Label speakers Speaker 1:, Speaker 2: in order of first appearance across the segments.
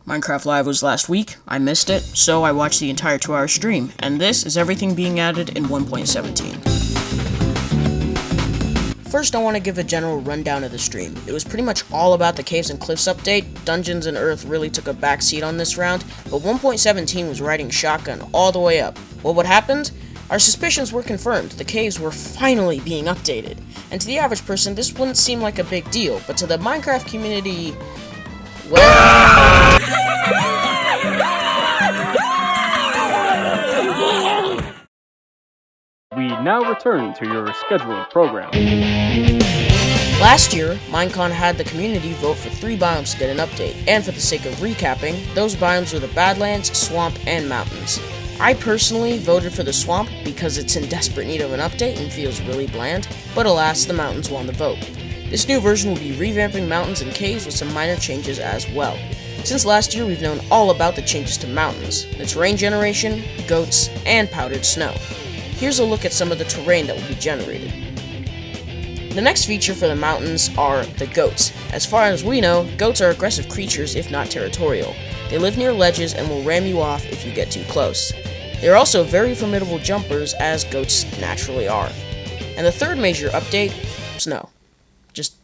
Speaker 1: Minecraft Live was last week, I missed it, so I watched the entire 2-hour stream, and this is everything being added in 1.17. First, I want to give a general rundown of the stream. It was pretty much all about the Caves and Cliffs update. Dungeons and Earth really took a backseat on this round, but 1.17 was riding shotgun all the way up. Well, what happened? Our suspicions were confirmed. The caves were finally being updated. And to the average person, this wouldn't seem like a big deal, but to the Minecraft community, well...
Speaker 2: We now return to your scheduled program.
Speaker 1: Last year, Minecon had the community vote for 3 biomes to get an update, and for the sake of recapping, those biomes were the Badlands, Swamp, and Mountains. I personally voted for the Swamp because it's in desperate need of an update and feels really bland, but alas, the Mountains won the vote. This new version will be revamping Mountains and Caves with some minor changes as well. Since last year, we've known all about the changes to Mountains, its rain generation, goats, and powdered snow. Here's a look at some of the terrain that will be generated. The next feature for the mountains are the goats. As far as we know, goats are aggressive creatures if not territorial. They live near ledges and will ram you off if you get too close. They are also very formidable jumpers, as goats naturally are. And the third major update, snow. Just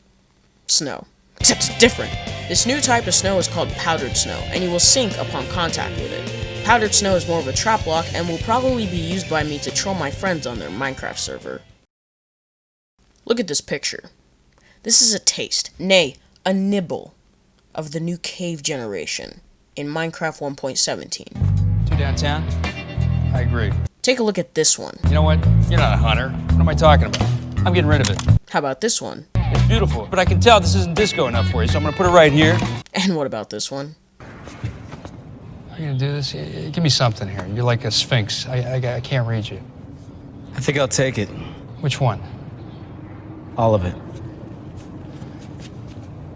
Speaker 1: snow. Except it's different. This new type of snow is called powdered snow, and you will sink upon contact with it. Powdered snow is more of a trap block and will probably be used by me to troll my friends on their Minecraft server. Look at this picture. This is a taste, nay, a nibble, of the new cave generation in Minecraft 1.17.
Speaker 3: Too downtown? I agree.
Speaker 1: Take a look at this one.
Speaker 3: You know what? You're not a hunter. What am I talking about? I'm getting rid of it.
Speaker 1: How about this one?
Speaker 3: It's beautiful, but I can tell this isn't disco enough for you, so I'm gonna put it right here.
Speaker 1: And what about this one?
Speaker 3: Are you gonna do this? Give me something here. You're like a sphinx. I can't read you.
Speaker 4: I think I'll take it.
Speaker 3: Which one?
Speaker 4: All of it.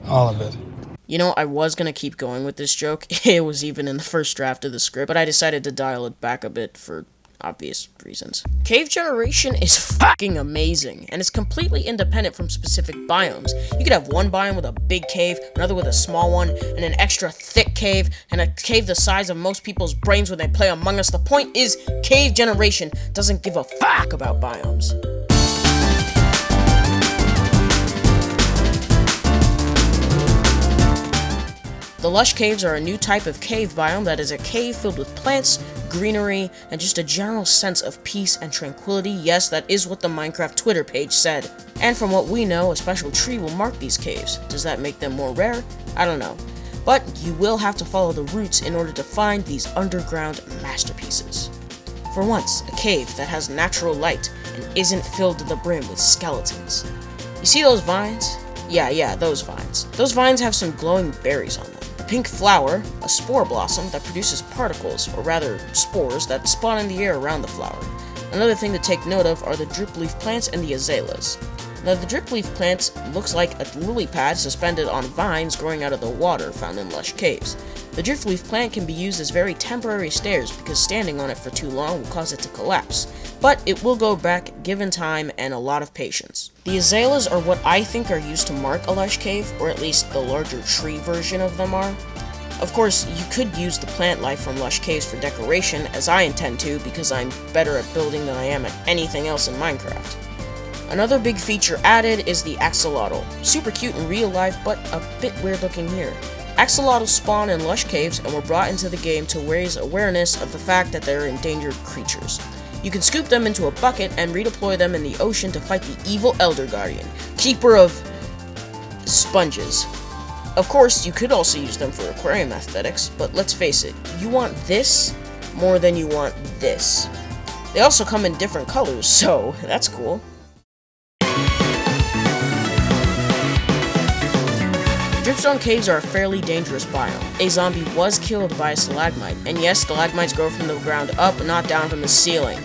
Speaker 3: All of it.
Speaker 1: You know, I was gonna keep going with this joke. It was even in the first draft of the script, but I decided to dial it back a bit for obvious reasons. Cave generation is fucking amazing, and it's completely independent from specific biomes. You could have one biome with a big cave, another with a small one, and an extra thick cave, and a cave the size of most people's brains when they play Among Us. The point is, cave generation doesn't give a fuck about biomes. The Lush Caves are a new type of cave biome that is a cave filled with plants, greenery, and just a general sense of peace and tranquility. Yes, that is what the Minecraft Twitter page said. And from what we know, a special tree will mark these caves. Does that make them more rare? I don't know. But you will have to follow the routes in order to find these underground masterpieces. For once, a cave that has natural light and isn't filled to the brim with skeletons. You see those vines? Yeah, those vines. Those vines have some glowing berries on them. Pink flower, a spore blossom that produces particles, or rather spores, that spawn in the air around the flower. Another thing to take note of are the drip leaf plants and the azaleas. Now, the drip leaf plants looks like a lily pad suspended on vines growing out of the water found in Lush Caves. The drip leaf plant can be used as very temporary stairs because standing on it for too long will cause it to collapse, but it will go back given time and a lot of patience. The azaleas are what I think are used to mark a Lush Cave, or at least the larger tree version of them are. Of course, you could use the plant life from Lush Caves for decoration, as I intend to because I'm better at building than I am at anything else in Minecraft. Another big feature added is the axolotl. Super cute in real life, but a bit weird looking here. Axolotls spawn in Lush Caves and were brought into the game to raise awareness of the fact that they're endangered creatures. You can scoop them into a bucket and redeploy them in the ocean to fight the evil Elder Guardian, keeper of sponges. Of course, you could also use them for aquarium aesthetics, but let's face it, you want this more than you want this. They also come in different colors, so that's cool. Dripstone caves are a fairly dangerous biome. A zombie was killed by a stalagmite, and yes, stalagmites grow from the ground up, not down from the ceiling.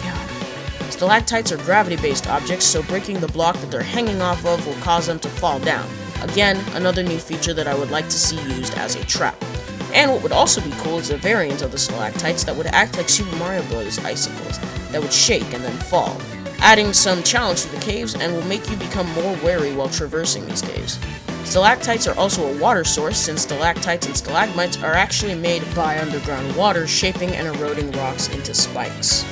Speaker 1: God. Stalactites are gravity-based objects, so breaking the block that they're hanging off of will cause them to fall down. Again, another new feature that I would like to see used as a trap. And what would also be cool is a variant of the stalactites that would act like Super Mario Bros. Icicles, that would shake and then fall, adding some challenge to the caves and will make you become more wary while traversing these caves. Stalactites are also a water source, since stalactites and stalagmites are actually made by underground water shaping and eroding rocks into spikes.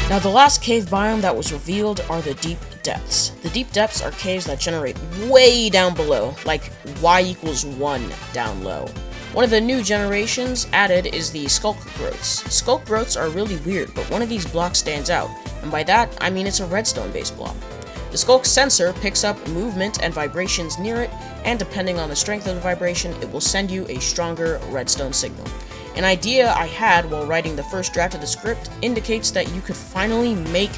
Speaker 1: Now, the last cave biome that was revealed are the deep depths. The deep depths are caves that generate way down below, like y=1 down low. One of the new generations added is the skulk growths. Skulk growths are really weird, but one of these blocks stands out, and by that, I mean it's a redstone-based block. The skulk sensor picks up movement and vibrations near it, and depending on the strength of the vibration, it will send you a stronger redstone signal. An idea I had while writing the first draft of the script indicates that you could finally make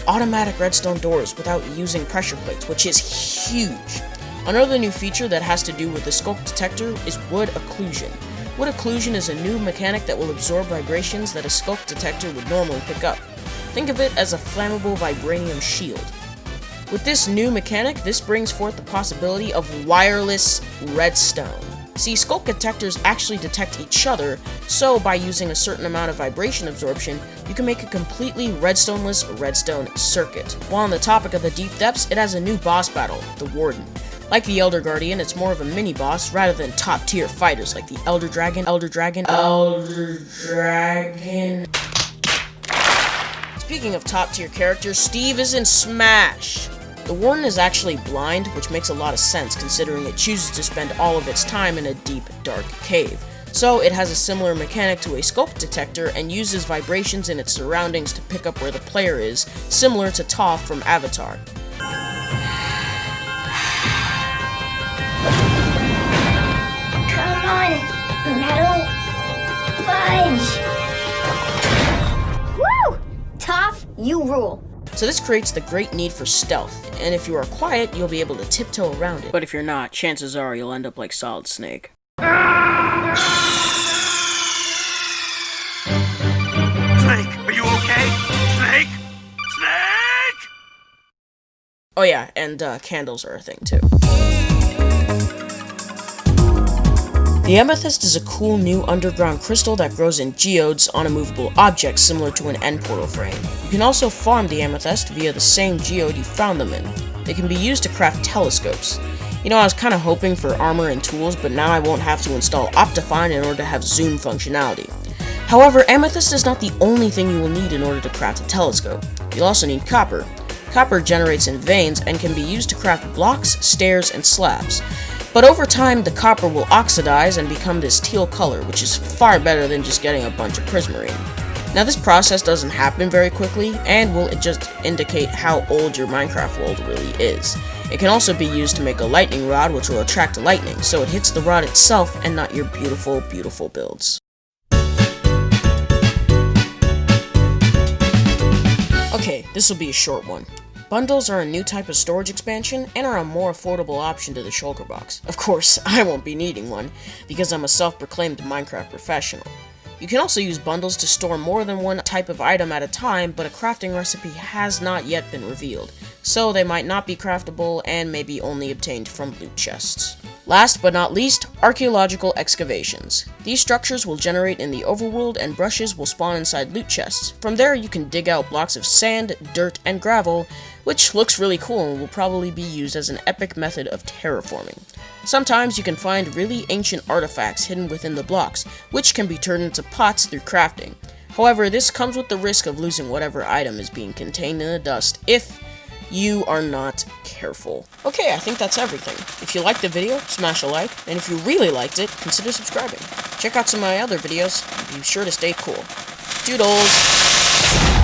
Speaker 1: automatic redstone doors without using pressure plates, which is huge. Another new feature that has to do with the skulk detector is wood occlusion. Wood occlusion is a new mechanic that will absorb vibrations that a skulk detector would normally pick up. Think of it as a flammable vibranium shield. With this new mechanic, this brings forth the possibility of wireless redstone. See, skulk detectors actually detect each other, so by using a certain amount of vibration absorption, you can make a completely redstoneless redstone circuit. While on the topic of the deep depths, it has a new boss battle, the Warden. Like the Elder Guardian, it's more of a mini-boss rather than top-tier fighters like the Elder Dragon. Speaking of top-tier characters, Steve is in Smash! The Warden is actually blind, which makes a lot of sense considering it chooses to spend all of its time in a deep, dark cave. So it has a similar mechanic to a skulk detector and uses vibrations in its surroundings to pick up where the player is, similar to Toph from Avatar.
Speaker 5: Come on, metal fudge! Woo! Toph, you rule.
Speaker 1: So this creates the great need for stealth, and if you are quiet, you'll be able to tiptoe around it. But if you're not, chances are you'll end up like Solid Snake.
Speaker 6: Snake, are you okay? Snake? Snake!
Speaker 1: Oh yeah, and candles are a thing too. The Amethyst is a cool new underground crystal that grows in geodes on immovable objects similar to an end portal frame. You can also farm the Amethyst via the same geode you found them in. They can be used to craft telescopes. You know, I was kinda hoping for armor and tools, but now I won't have to install Optifine in order to have zoom functionality. However, Amethyst is not the only thing you will need in order to craft a telescope. You'll also need copper. Copper generates in veins and can be used to craft blocks, stairs, and slabs. But over time, the copper will oxidize and become this teal color, which is far better than just getting a bunch of prismarine. Now this process doesn't happen very quickly, and will just indicate how old your Minecraft world really is. It can also be used to make a lightning rod, which will attract lightning, so it hits the rod itself and not your beautiful, beautiful builds. Okay, this will be a short one. Bundles are a new type of storage expansion and are a more affordable option to the shulker box. Of course, I won't be needing one, because I'm a self-proclaimed Minecraft professional. You can also use bundles to store more than one type of item at a time, but a crafting recipe has not yet been revealed, so they might not be craftable and may be only obtained from loot chests. Last but not least, archaeological excavations. These structures will generate in the overworld and brushes will spawn inside loot chests. From there you can dig out blocks of sand, dirt, and gravel, which looks really cool and will probably be used as an epic method of terraforming. Sometimes you can find really ancient artifacts hidden within the blocks, which can be turned into pots through crafting. However, this comes with the risk of losing whatever item is being contained in the dust if you are not careful. Okay, I think that's everything. If you liked the video, smash a like, and if you really liked it, consider subscribing. Check out some of my other videos, and be sure to stay cool. Doodles!